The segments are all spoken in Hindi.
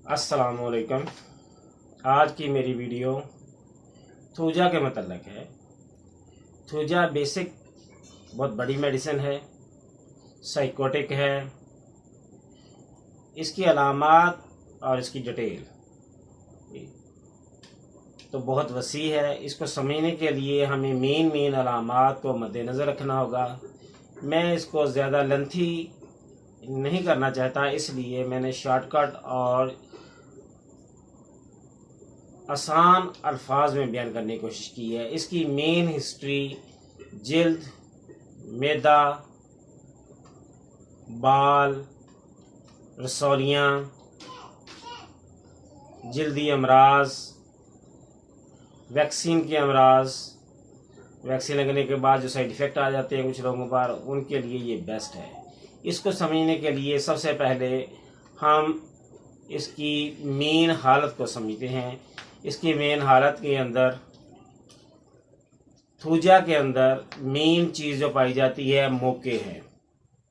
अस्सलामुअलैकुम। आज की मेरी वीडियो थूजा के मतलब है। थूजा बेसिक बहुत बड़ी मेडिसिन है, साइकोटिक है। इसकी अलामात और इसकी डिटेल तो बहुत वसी है। इसको समझने के लिए हमें मेन अलामात को मद्देनज़र रखना होगा। मैं इसको ज़्यादा लेंथी नहीं करना चाहता, इसलिए मैंने शॉर्टकट और आसान अल्फाज में बयान करने की कोशिश की है। इसकी मेन हिस्ट्री जिल्द, मैदा, बाल, रसौलियाँ, जल्दी अमराज, वैक्सीन के अमराज, वैक्सीन लगने के बाद जो साइड इफ़ेक्ट आ जाते हैं कुछ लोगों पर, उनके लिए ये बेस्ट है। इसको समझने के लिए सबसे पहले हम इसकी मेन हालत को समझते हैं। इसकी मेन हालत के अंदर थूजा के अंदर मेन चीज़ जो पाई जाती है मोके हैं।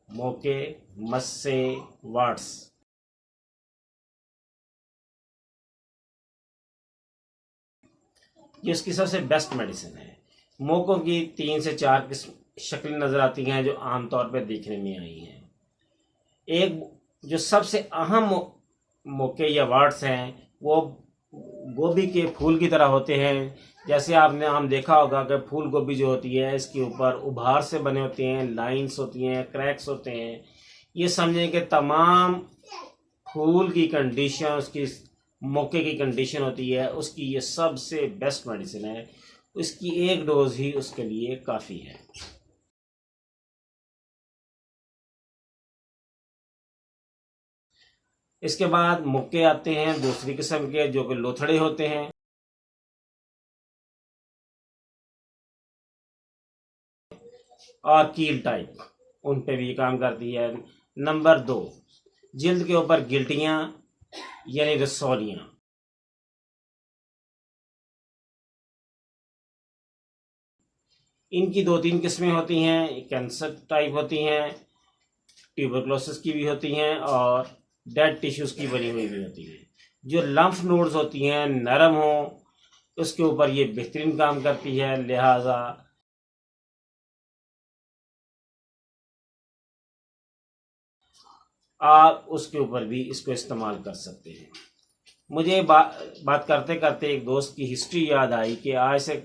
मोके, मस्से, वाट्स। ये उसकी सबसे बेस्ट मेडिसिन है। मोकों की 3 से 4 किस्म शक्लें नज़र आती हैं जो आमतौर पर देखने में आई हैं। एक जो सबसे अहम मोके या वाट्स हैं वो गोभी के फूल की तरह होते हैं। जैसे आपने हम देखा होगा कि फूल गोभी जो होती है इसके ऊपर उभार से बने होते हैं, लाइंस होती हैं, क्रैक्स होते हैं। ये समझें कि तमाम फूल की कंडीशन उसकी मौके की कंडीशन होती है, उसकी ये सबसे बेस्ट मेडिसिन है। इसकी एक डोज ही उसके लिए काफ़ी है। इसके बाद मुक्के आते हैं दूसरी किस्म के जो कि लोथड़े होते हैं और कील टाइप, उन पे भी काम करती है। नंबर 2, जिल्द के ऊपर गिल्टियाँ यानी रसौलियाँ। इनकी 2-3 किस्में होती हैं। कैंसर टाइप होती हैं, ट्यूबरक्लोसिस की भी होती हैं और डेड टिश्यूज़ की बनी हुई भी होती हैं। जो लम्फ नोड्स होती हैं नरम हो उसके ऊपर ये बेहतरीन काम करती है। लिहाजा आप उसके ऊपर भी इसको इस्तेमाल कर सकते हैं। मुझे बात करते करते एक दोस्त की हिस्ट्री याद आई कि आज से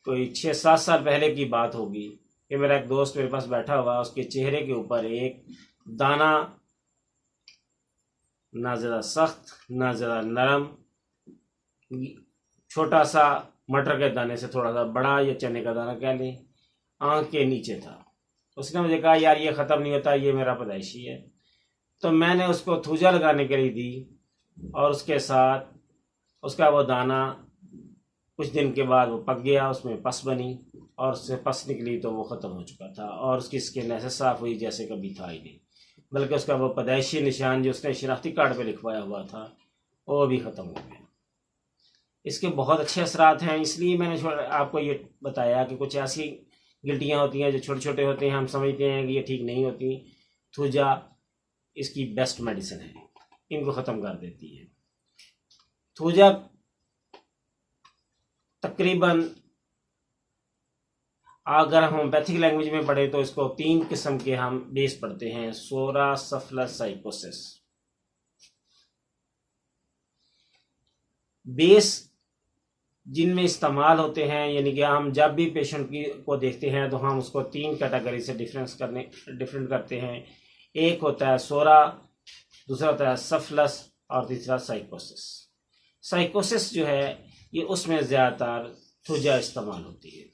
कोई 6-7 साल पहले की बात होगी कि मेरा एक दोस्त मेरे पास बैठा हुआ, उसके चेहरे के ऊपर एक दाना, ना ज़्यादा सख्त ना ज़्यादा नरम, छोटा सा मटर के दाने से थोड़ा सा बड़ा या चने का दाना कह लें, आँख के नीचे था। उसने मुझे कहा यार ये ख़त्म नहीं होता, ये मेरा पैदाइशी है। तो मैंने उसको थूजा लगाने के लिए दी और उसके साथ उसका वो दाना कुछ दिन के बाद वो पक गया, उसमें पस बनी और उससे पस निकली तो वो ख़त्म हो चुका था और उसकी स्किन ऐसे साफ़ हुई जैसे कभी था ही नहीं। बल्कि उसका वो पैदाइशी निशान जो उसने शनाख्ती कार्ड पे लिखवाया हुआ था वो भी ख़त्म हो गया। इसके बहुत अच्छे असरात हैं, इसलिए मैंने आपको ये बताया कि कुछ ऐसी गिल्टियाँ होती हैं जो छोटे छोटे होते हैं, हम समझते हैं कि ये ठीक नहीं होती। थूजा इसकी बेस्ट मेडिसिन है, इनको ख़त्म कर देती है। थूजा तकरीबन अगर हम होम्योपैथिक लैंग्वेज में पढ़े तो इसको 3 किस्म के हम बेस पढ़ते हैं। सोरा, सफलस, साइकोसिस। बेस जिनमें इस्तेमाल होते हैं, यानी कि हम जब भी पेशेंट को देखते हैं तो हम उसको 3 कैटेगरी से डिफरेंट करते हैं। एक होता है सोरा, दूसरा होता है सफलस और तीसरा साइकोसिस। साइकोसिस जो है ये उसमें ज़्यादातर थूजा इस्तेमाल होती है।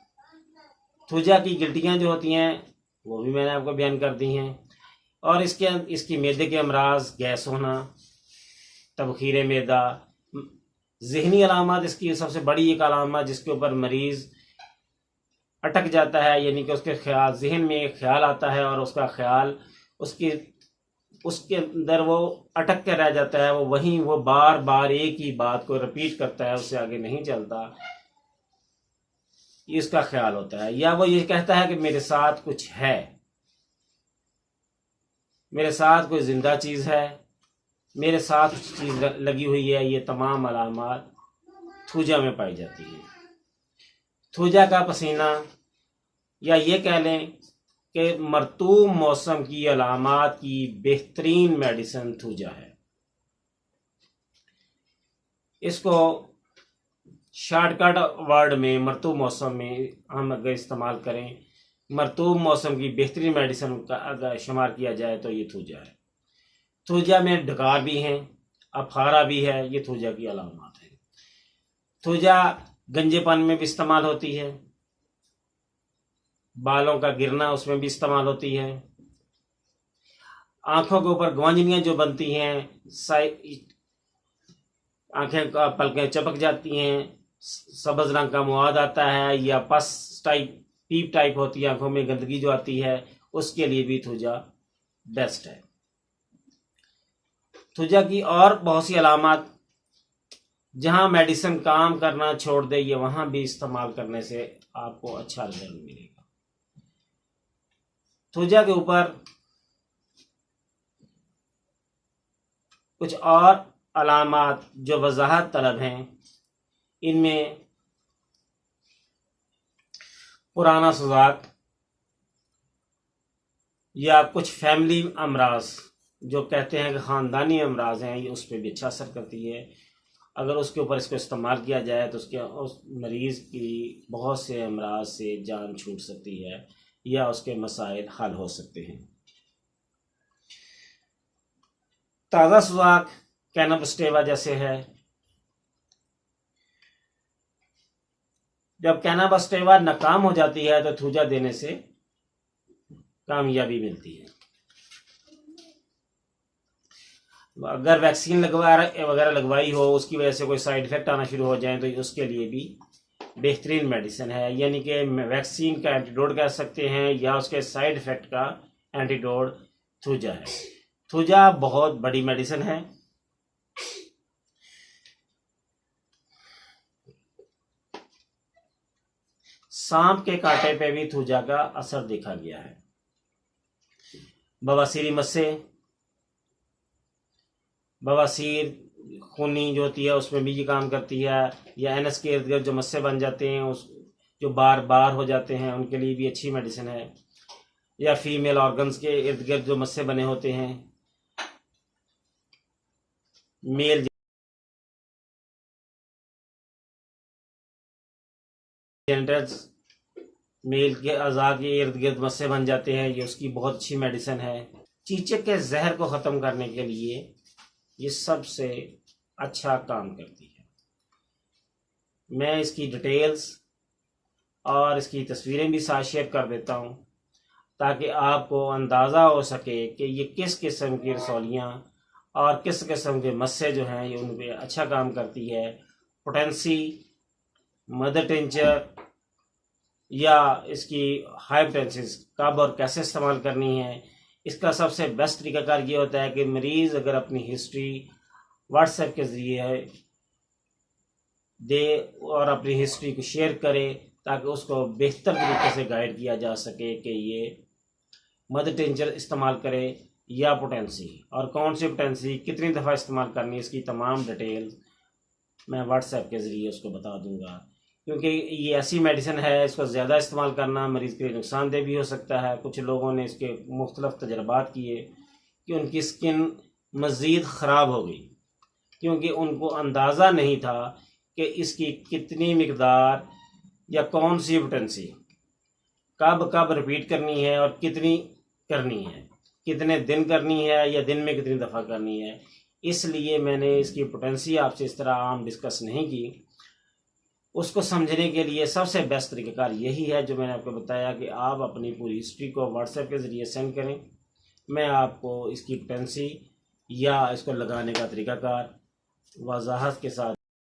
थूजा की गिल्टियाँ जो होती हैं वो भी मैंने आपको बयान कर दी हैं। और इसकी मैदे के अमराज, गैस होना, तबखीर मैदा, ज़हनी अलामत इसकी सबसे बड़ी एक अलामत जिसके ऊपर मरीज़ अटक जाता है, यानी कि उसके ख्याल जहन में एक ख्याल आता है और उसका ख्याल उसके अंदर वो अटक के रह जाता है। वो बार बार एक ही बात को रिपीट करता है, उससे आगे नहीं चलता। इसका ख्याल होता है, या वो ये कहता है कि मेरे साथ कुछ है, मेरे साथ कोई जिंदा चीज़ है, मेरे साथ चीज़ लगी हुई है, ये तमाम अलामात थूजा में पाई जाती है। थूजा का पसीना, या ये कह लें कि मरतूब मौसम की अलामात की बेहतरीन मेडिसिन थूजा है। इसको शॉर्टकट वर्ड में मरतूब मौसम में हम अगर इस्तेमाल करें, मरतूब मौसम की बेहतरीन मेडिसिन का अगर शुमार किया जाए तो ये थूजा है। थूजा में डकार भी हैं, अफारा भी है, ये थूजा की अलामत है। थूजा गंजेपन में भी इस्तेमाल होती है, बालों का गिरना उसमें भी इस्तेमाल होती है, आंखों के ऊपर गवांजनियाँ जो बनती हैं, आंखें का पलकें चपक जाती हैं, सब्ज रंग का मुआद आता है, या पस टाइप पीप टाइप होती है, आंखों में गंदगी जो आती है, उसके लिए भी थूजा बेस्ट है। थूजा की और बहुत सी अलामत, जहां मेडिसिन काम करना छोड़ दे, ये वहां भी इस्तेमाल करने से आपको अच्छा रिजल्ट मिलेगा। थूजा के ऊपर कुछ और अलामत जो वजाहत तलब हैं, इनमें पुराना सुजाक या कुछ फैमिली अमराज जो कहते हैं कि ख़ानदानी अमराज हैं, ये उस पर भी अच्छा असर करती है। अगर उसके ऊपर इसको इस्तेमाल किया जाए तो उस मरीज़ की बहुत से अमराज से जान छूट सकती है या उसके मसाइल हल हो सकते हैं। ताज़ा सुजाक कैनाबस्टेवा जैसे है, जब कैनाबस्टेवा नाकाम हो जाती है तो थूजा देने से कामयाबी मिलती है। अगर वैक्सीन वगैरह लगवाई हो, उसकी वजह से कोई साइड इफ़ेक्ट आना शुरू हो जाए, तो उसके लिए भी बेहतरीन मेडिसिन है। यानी कि वैक्सीन का एंटीडोट कह सकते हैं, या उसके साइड इफ़ेक्ट का एंटीडोट थूजा है। थूजा बहुत बड़ी मेडिसिन है। सांप के कांटे पे भी थूजा का असर देखा गया है। बवासीरी मस्से, बवासीर खूनी जो होती है उसमें भी ये काम करती है, या एनएस के इर्द गिर्द जो मस्से बन जाते हैं, उस जो बार बार हो जाते हैं, उनके लिए भी अच्छी मेडिसिन है। या फीमेल ऑर्गन्स के इर्द गिर्द जो मस्से बने होते हैं, मेल जेनिटल्स, मेल के अज़ा के इर्द गिर्द मस्से बन जाते हैं, ये उसकी बहुत अच्छी मेडिसिन है। चीचक के जहर को ख़त्म करने के लिए ये सबसे अच्छा काम करती है। मैं इसकी डिटेल्स और इसकी तस्वीरें भी साथ शेयर कर देता हूँ, ताकि आपको अंदाज़ा हो सके कि ये किस किस्म की रसौलियाँ और किस किस्म के मस्से जो हैं ये उन पर अच्छा काम करती है। पोटेंसी, मदर टिंचर या इसकी हाई पोटेंसीज कब और कैसे इस्तेमाल करनी है, इसका सबसे बेस्ट तरीकाकार ये होता है कि मरीज़ अगर अपनी हिस्ट्री व्हाट्सएप के ज़रिए दे और अपनी हिस्ट्री को शेयर करे, ताकि उसको बेहतर तरीके से गाइड किया जा सके कि ये मदर टिंचर इस्तेमाल करे या पोटेंसी, और कौन सी पोटेंसी कितनी दफ़ा इस्तेमाल करनी है, इसकी तमाम डिटेल मैं व्हाट्सएप के ज़रिए उसको बता दूंगा। क्योंकि ये ऐसी मेडिसिन है, इसको ज़्यादा इस्तेमाल करना मरीज़ के लिए नुकसानदेह भी हो सकता है। कुछ लोगों ने इसके मुख्तलिफ तजर्बात किए कि उनकी स्किन मज़ीद ख़राब हो गई, क्योंकि उनको अंदाज़ा नहीं था कि इसकी कितनी मिकदार या कौन सी पोटेंसी कब कब रिपीट करनी है और कितनी करनी है, कितने दिन करनी है या दिन में कितनी दफ़ा करनी है। इसलिए मैंने इसकी पोटेंसी आपसे इस तरह आम डिस्कस नहीं की। उसको समझने के लिए सबसे बेस्ट तरीक़ाकार यही है जो मैंने आपको बताया, कि आप अपनी पूरी हिस्ट्री को व्हाट्सएप के ज़रिए सेंड करें। मैं आपको इसकी पोटेंसी या इसको लगाने का तरीक़ाकार वजाहत के साथ